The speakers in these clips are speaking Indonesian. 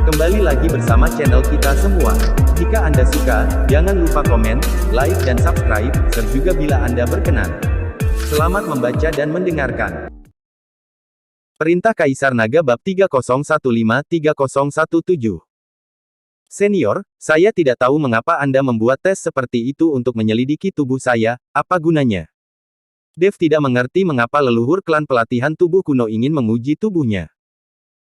Kembali lagi bersama channel kita semua. Jika Anda suka, jangan lupa komen, like dan subscribe, serta juga bila Anda berkenan. Selamat membaca dan mendengarkan. Perintah Kaisar Naga Bab 3015-3017. Senior, saya tidak tahu mengapa Anda membuat tes seperti itu untuk menyelidiki tubuh saya, apa gunanya? Dev tidak mengerti mengapa leluhur klan pelatihan tubuh kuno ingin menguji tubuhnya.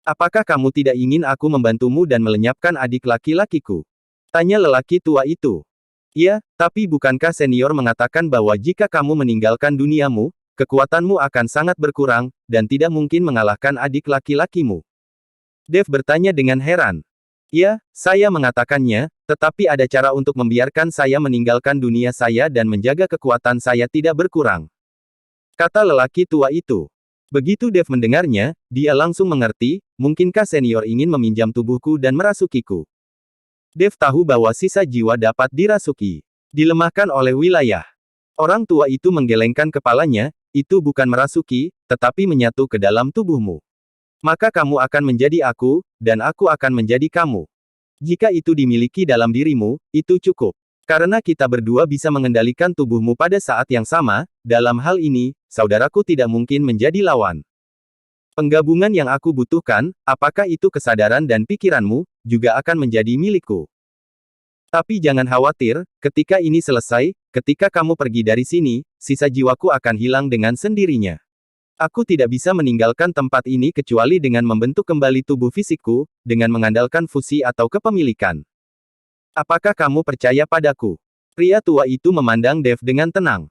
Apakah kamu tidak ingin aku membantumu dan melenyapkan adik laki-lakiku? Tanya lelaki tua itu. Iya, tapi bukankah senior mengatakan bahwa jika kamu meninggalkan duniamu, kekuatanmu akan sangat berkurang, dan tidak mungkin mengalahkan adik laki-lakimu? Dev bertanya dengan heran. Ya, saya mengatakannya, tetapi ada cara untuk membiarkan saya meninggalkan dunia saya dan menjaga kekuatan saya tidak berkurang. Kata lelaki tua itu. Begitu Dev mendengarnya, dia langsung mengerti, mungkinkah senior ingin meminjam tubuhku dan merasukiku. Dev tahu bahwa sisa jiwa dapat dirasuki. Dilemahkan oleh wilayah. Orang tua itu menggelengkan kepalanya, itu bukan merasuki, tetapi menyatu ke dalam tubuhmu. Maka kamu akan menjadi aku, dan aku akan menjadi kamu. Jika itu dimiliki dalam dirimu, itu cukup. Karena kita berdua bisa mengendalikan tubuhmu pada saat yang sama, dalam hal ini, saudaraku tidak mungkin menjadi lawan. Penggabungan yang aku butuhkan, apakah itu kesadaran dan pikiranmu, juga akan menjadi milikku. Tapi jangan khawatir, ketika ini selesai, ketika kamu pergi dari sini, sisa jiwaku akan hilang dengan sendirinya. Aku tidak bisa meninggalkan tempat ini kecuali dengan membentuk kembali tubuh fisikku, dengan mengandalkan fusi atau kepemilikan. Apakah kamu percaya padaku? Pria tua itu memandang Dev dengan tenang.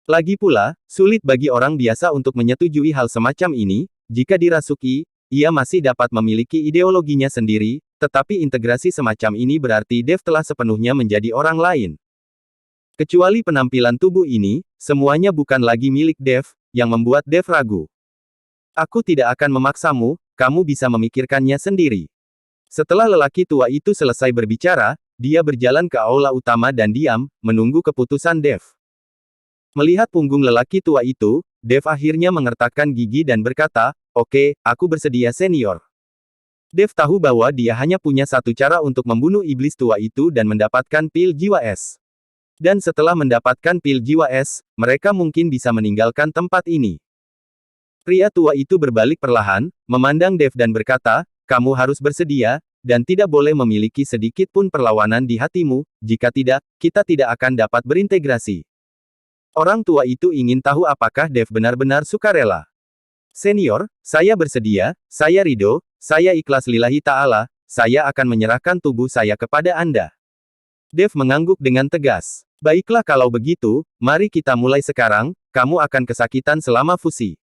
Lagi pula, sulit bagi orang biasa untuk menyetujui hal semacam ini, jika dirasuki, ia masih dapat memiliki ideologinya sendiri, tetapi integrasi semacam ini berarti Dev telah sepenuhnya menjadi orang lain. Kecuali penampilan tubuh ini, semuanya bukan lagi milik Dev, yang membuat Dev ragu. Aku tidak akan memaksamu, kamu bisa memikirkannya sendiri. Setelah lelaki tua itu selesai berbicara, dia berjalan ke aula utama dan diam, menunggu keputusan Dev. Melihat punggung lelaki tua itu, Dev akhirnya mengertakkan gigi dan berkata, "Oke, aku bersedia senior." Dev tahu bahwa dia hanya punya satu cara untuk membunuh iblis tua itu dan mendapatkan pil jiwa es. Dan setelah mendapatkan pil jiwa es, mereka mungkin bisa meninggalkan tempat ini. Pria tua itu berbalik perlahan, memandang Dev dan berkata, "Kamu harus bersedia, dan tidak boleh memiliki sedikit pun perlawanan di hatimu, jika tidak, kita tidak akan dapat berintegrasi." Orang tua itu ingin tahu apakah Dev benar-benar sukarela. "Senior, saya bersedia, saya ridho, saya ikhlas lillahi ta'ala, saya akan menyerahkan tubuh saya kepada Anda." Dev mengangguk dengan tegas. "Baiklah kalau begitu, mari kita mulai sekarang, kamu akan kesakitan selama fusi."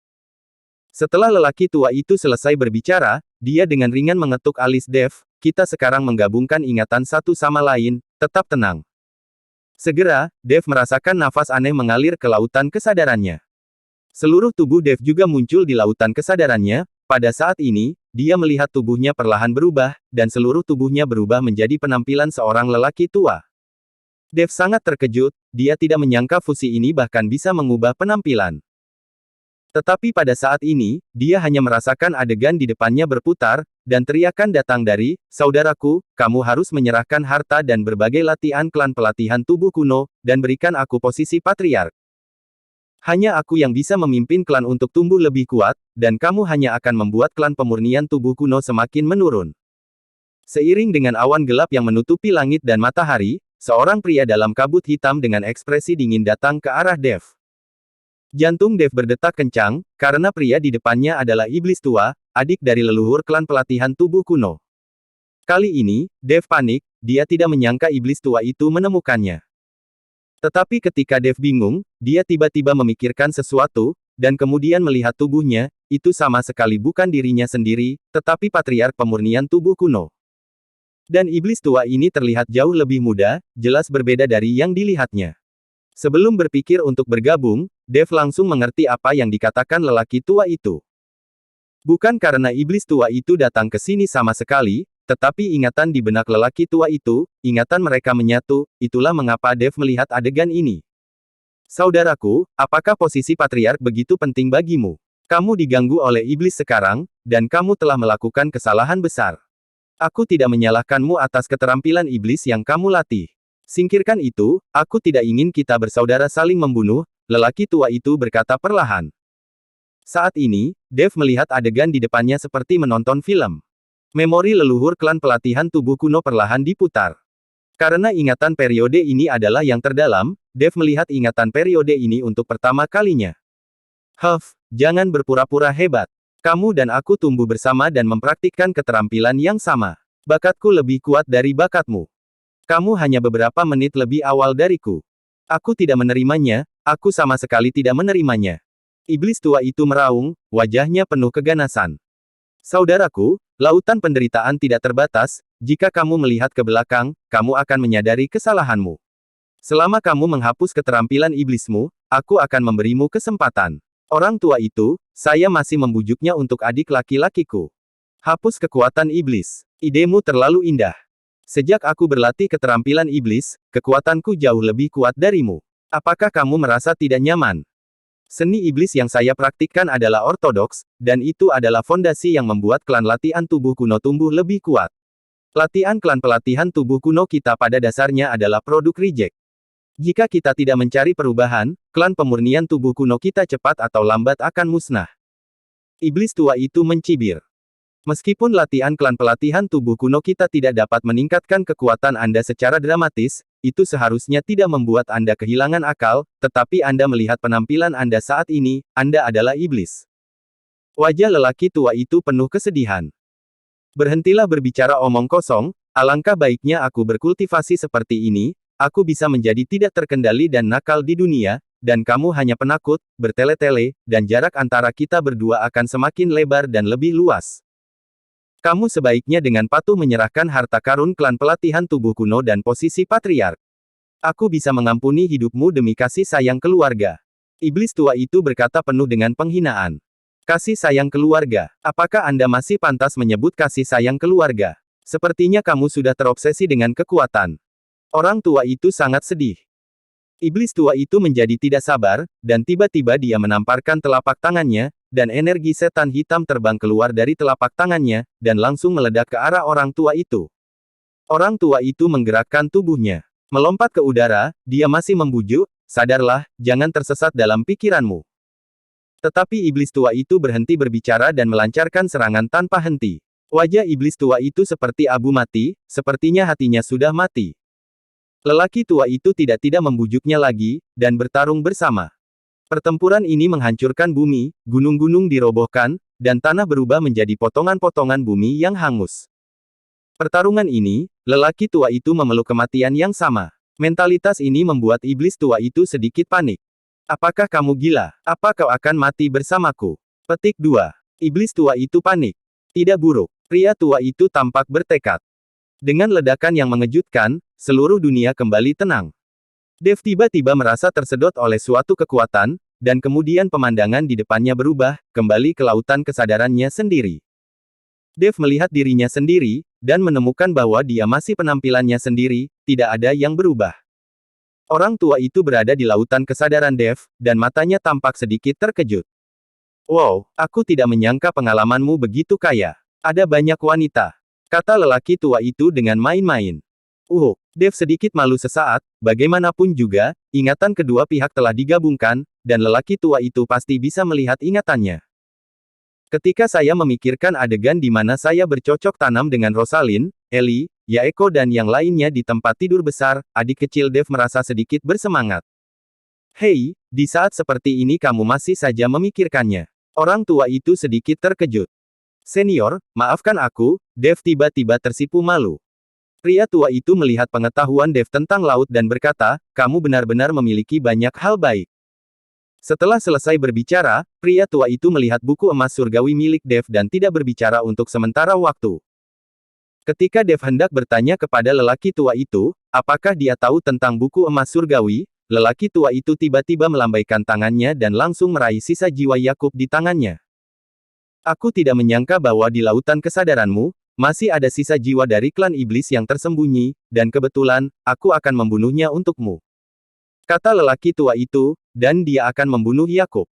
Setelah lelaki tua itu selesai berbicara, dia dengan ringan mengetuk alis Dev, "Kita sekarang menggabungkan ingatan satu sama lain, tetap tenang." Segera, Dev merasakan nafas aneh mengalir ke lautan kesadarannya. Seluruh tubuh Dev juga muncul di lautan kesadarannya, pada saat ini, dia melihat tubuhnya perlahan berubah, dan seluruh tubuhnya berubah menjadi penampilan seorang lelaki tua. Dev sangat terkejut, dia tidak menyangka fusi ini bahkan bisa mengubah penampilan. Tetapi pada saat ini, dia hanya merasakan adegan di depannya berputar, dan teriakan datang dari, "Saudaraku, kamu harus menyerahkan harta dan berbagai latihan klan pelatihan tubuh kuno, dan berikan aku posisi patriark. Hanya aku yang bisa memimpin klan untuk tumbuh lebih kuat, dan kamu hanya akan membuat klan pemurnian tubuh kuno semakin menurun." Seiring dengan awan gelap yang menutupi langit dan matahari, seorang pria dalam kabut hitam dengan ekspresi dingin datang ke arah Dev. Jantung Dev berdetak kencang, karena pria di depannya adalah iblis tua, adik dari leluhur klan pelatihan tubuh kuno. Kali ini, Dev panik, dia tidak menyangka iblis tua itu menemukannya. Tetapi ketika Dev bingung, dia tiba-tiba memikirkan sesuatu, dan kemudian melihat tubuhnya, itu sama sekali bukan dirinya sendiri, tetapi patriark pemurnian tubuh kuno. Dan iblis tua ini terlihat jauh lebih muda, jelas berbeda dari yang dilihatnya. Sebelum berpikir untuk bergabung, Dev langsung mengerti apa yang dikatakan lelaki tua itu. Bukan karena iblis tua itu datang ke sini sama sekali, tetapi ingatan di benak lelaki tua itu, ingatan mereka menyatu, itulah mengapa Dev melihat adegan ini. "Saudaraku, apakah posisi patriark begitu penting bagimu?" Kamu diganggu oleh iblis sekarang, dan kamu telah melakukan kesalahan besar. Aku tidak menyalahkanmu atas keterampilan iblis yang kamu latih. Singkirkan itu, aku tidak ingin kita bersaudara saling membunuh, lelaki tua itu berkata perlahan. Saat ini, Dev melihat adegan di depannya seperti menonton film. Memori leluhur klan pelatihan tubuh kuno perlahan diputar. Karena ingatan periode ini adalah yang terdalam, Dev melihat ingatan periode ini untuk pertama kalinya. Jangan berpura-pura hebat. Kamu dan aku tumbuh bersama dan mempraktikkan keterampilan yang sama. Bakatku lebih kuat dari bakatmu. Kamu hanya beberapa menit lebih awal dariku. Aku tidak menerimanya, aku sama sekali tidak menerimanya. Iblis tua itu meraung, wajahnya penuh keganasan. Saudaraku, lautan penderitaan tidak terbatas, jika kamu melihat ke belakang, kamu akan menyadari kesalahanmu. Selama kamu menghapus keterampilan iblismu, aku akan memberimu kesempatan. Orang tua itu, saya masih membujuknya untuk adik laki-lakiku. Hapus kekuatan iblis. Idemu terlalu indah. Sejak aku berlatih keterampilan iblis, kekuatanku jauh lebih kuat darimu. Apakah kamu merasa tidak nyaman? Seni iblis yang saya praktikkan adalah ortodoks, dan itu adalah fondasi yang membuat klan latihan tubuh kuno tumbuh lebih kuat. Latihan klan pelatihan tubuh kuno kita pada dasarnya adalah produk reject. Jika kita tidak mencari perubahan, klan pemurnian tubuh kuno kita cepat atau lambat akan musnah. Iblis tua itu mencibir. Meskipun latihan klan pelatihan tubuh kuno kita tidak dapat meningkatkan kekuatan Anda secara dramatis, itu seharusnya tidak membuat Anda kehilangan akal, tetapi Anda melihat penampilan Anda saat ini, Anda adalah iblis. Wajah lelaki tua itu penuh kesedihan. Berhentilah berbicara omong kosong, alangkah baiknya aku berkultivasi seperti ini, aku bisa menjadi tidak terkendali dan nakal di dunia, dan kamu hanya penakut, bertele-tele, dan jarak antara kita berdua akan semakin lebar dan lebih luas. Kamu sebaiknya dengan patuh menyerahkan harta karun klan pelatihan tubuh kuno dan posisi patriark. Aku bisa mengampuni hidupmu demi kasih sayang keluarga. Iblis tua itu berkata penuh dengan penghinaan. Kasih sayang keluarga. Apakah Anda masih pantas menyebut kasih sayang keluarga? Sepertinya kamu sudah terobsesi dengan kekuatan. Orang tua itu sangat sedih. Iblis tua itu menjadi tidak sabar, dan tiba-tiba dia menamparkan telapak tangannya, dan energi setan hitam terbang keluar dari telapak tangannya, dan langsung meledak ke arah orang tua itu. Orang tua itu menggerakkan tubuhnya. Melompat ke udara, dia masih membujuk, sadarlah, jangan tersesat dalam pikiranmu. Tetapi iblis tua itu berhenti berbicara dan melancarkan serangan tanpa henti. Wajah iblis tua itu seperti abu mati, sepertinya hatinya sudah mati. Lelaki tua itu tidak membujuknya lagi, dan bertarung bersama. Pertempuran ini menghancurkan bumi, gunung-gunung dirobohkan, dan tanah berubah menjadi potongan-potongan bumi yang hangus. Pertarungan ini, lelaki tua itu memeluk kematian yang sama. Mentalitas ini membuat iblis tua itu sedikit panik. Apakah kamu gila? Apa kau akan mati bersamaku? Petik 2. Iblis tua itu panik. Tidak buruk. Pria tua itu tampak bertekad. Dengan ledakan yang mengejutkan, seluruh dunia kembali tenang. Dev tiba-tiba merasa tersedot oleh suatu kekuatan, dan kemudian pemandangan di depannya berubah, kembali ke lautan kesadarannya sendiri. Dev melihat dirinya sendiri, dan menemukan bahwa dia masih penampilannya sendiri, tidak ada yang berubah. Orang tua itu berada di lautan kesadaran Dev, dan matanya tampak sedikit terkejut. Wow, aku tidak menyangka pengalamanmu begitu kaya. Ada banyak wanita. Kata lelaki tua itu dengan main-main. Dev sedikit malu sesaat, bagaimanapun juga, ingatan kedua pihak telah digabungkan, dan lelaki tua itu pasti bisa melihat ingatannya. Ketika saya memikirkan adegan di mana saya bercocok tanam dengan Rosalind, Ellie, Yaeko dan yang lainnya di tempat tidur besar, adik kecil Dev merasa sedikit bersemangat. Hei, di saat seperti ini kamu masih saja memikirkannya. Orang tua itu sedikit terkejut. Senior, maafkan aku, Dev tiba-tiba tersipu malu. Pria tua itu melihat pengetahuan Dev tentang laut dan berkata, kamu benar-benar memiliki banyak hal baik. Setelah selesai berbicara, pria tua itu melihat buku emas surgawi milik Dev dan tidak berbicara untuk sementara waktu. Ketika Dev hendak bertanya kepada lelaki tua itu, apakah dia tahu tentang buku emas surgawi, lelaki tua itu tiba-tiba melambaikan tangannya dan langsung meraih sisa jiwa Yakub di tangannya. Aku tidak menyangka bahwa di lautan kesadaranmu, masih ada sisa jiwa dari klan iblis yang tersembunyi, dan kebetulan, aku akan membunuhnya untukmu. Kata lelaki tua itu, dan dia akan membunuh Yakub.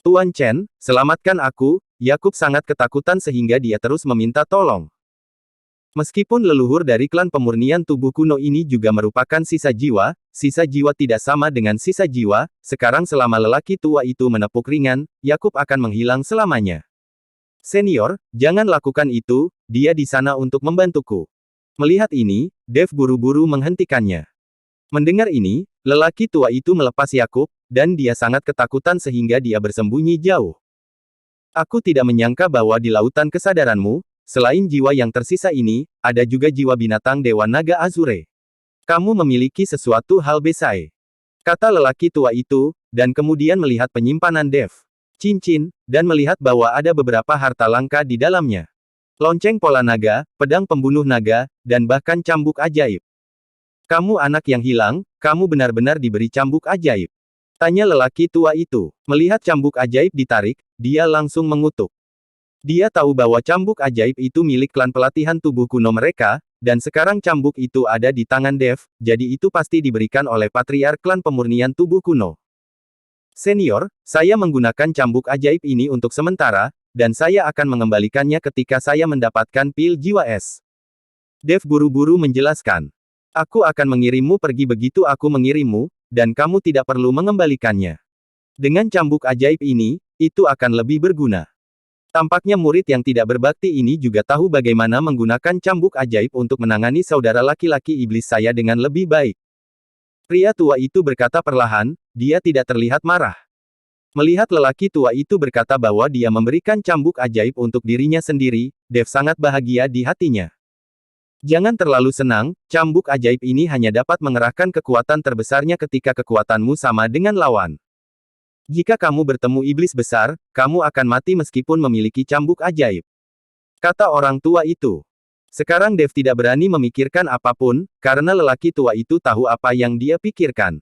Tuan Chen, selamatkan aku. Yakub sangat ketakutan sehingga dia terus meminta tolong. Meskipun leluhur dari klan pemurnian tubuh kuno ini juga merupakan sisa jiwa tidak sama dengan sisa jiwa, sekarang selama lelaki tua itu menepuk ringan, Yakub akan menghilang selamanya. Senior, jangan lakukan itu, dia di sana untuk membantuku. Melihat ini, Dev buru-buru menghentikannya. Mendengar ini, lelaki tua itu melepas Yakub, dan dia sangat ketakutan sehingga dia bersembunyi jauh. Aku tidak menyangka bahwa di lautan kesadaranmu, selain jiwa yang tersisa ini, ada juga jiwa binatang Dewa Naga Azure. Kamu memiliki sesuatu hal besar, kata lelaki tua itu, dan kemudian melihat penyimpanan Dev. Cincin, dan melihat bahwa ada beberapa harta langka di dalamnya. Lonceng pola naga, pedang pembunuh naga, dan bahkan cambuk ajaib. Kamu anak yang hilang, kamu benar-benar diberi cambuk ajaib. Tanya lelaki tua itu. Melihat cambuk ajaib ditarik, dia langsung mengutuk. Dia tahu bahwa cambuk ajaib itu milik klan pelatihan tubuh kuno mereka, dan sekarang cambuk itu ada di tangan Dev, jadi itu pasti diberikan oleh patriark klan pemurnian tubuh kuno. Senior, saya menggunakan cambuk ajaib ini untuk sementara, dan saya akan mengembalikannya ketika saya mendapatkan pil jiwa es. Dev buru-buru menjelaskan. Aku akan mengirimmu pergi begitu aku mengirimmu, dan kamu tidak perlu mengembalikannya. Dengan cambuk ajaib ini, itu akan lebih berguna. Tampaknya murid yang tidak berbakti ini juga tahu bagaimana menggunakan cambuk ajaib untuk menangani saudara laki-laki iblis saya dengan lebih baik. Pria tua itu berkata perlahan, dia tidak terlihat marah. Melihat lelaki tua itu berkata bahwa dia memberikan cambuk ajaib untuk dirinya sendiri, Dev sangat bahagia di hatinya. Jangan terlalu senang, cambuk ajaib ini hanya dapat mengerahkan kekuatan terbesarnya ketika kekuatanmu sama dengan lawan. Jika kamu bertemu iblis besar, kamu akan mati meskipun memiliki cambuk ajaib. Kata orang tua itu. Sekarang Dev tidak berani memikirkan apapun, karena lelaki tua itu tahu apa yang dia pikirkan.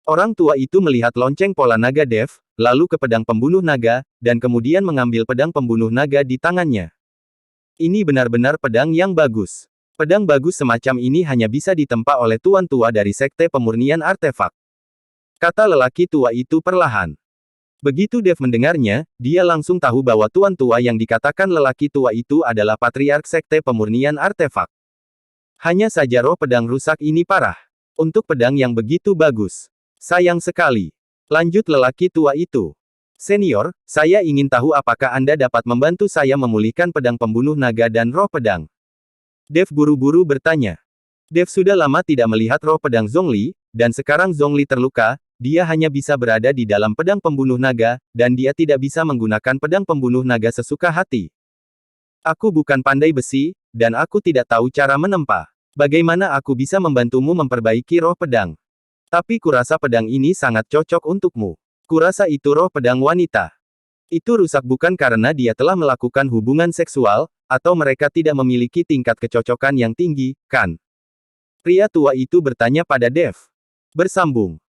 Orang tua itu melihat lonceng pola naga Dev, lalu ke pedang pembunuh naga, dan kemudian mengambil pedang pembunuh naga di tangannya. Ini benar-benar pedang yang bagus. Pedang bagus semacam ini hanya bisa ditempa oleh tuan tua dari sekte pemurnian artefak. Kata lelaki tua itu perlahan. Begitu Dev mendengarnya, dia langsung tahu bahwa tuan tua yang dikatakan lelaki tua itu adalah patriark sekte pemurnian artefak. Hanya saja roh pedang rusak ini parah. Untuk pedang yang begitu bagus. Sayang sekali. Lanjut lelaki tua itu. Senior, saya ingin tahu apakah Anda dapat membantu saya memulihkan pedang pembunuh naga dan roh pedang. Dev buru-buru bertanya. Dev sudah lama tidak melihat roh pedang Zhongli, dan sekarang Zhongli terluka, dia hanya bisa berada di dalam pedang pembunuh naga, dan dia tidak bisa menggunakan pedang pembunuh naga sesuka hati. Aku bukan pandai besi, dan aku tidak tahu cara menempa. Bagaimana aku bisa membantumu memperbaiki roh pedang? Tapi kurasa pedang ini sangat cocok untukmu. Kurasa itu roh pedang wanita. Itu rusak bukan karena dia telah melakukan hubungan seksual, atau mereka tidak memiliki tingkat kecocokan yang tinggi, kan? Pria tua itu bertanya pada Dev. Bersambung.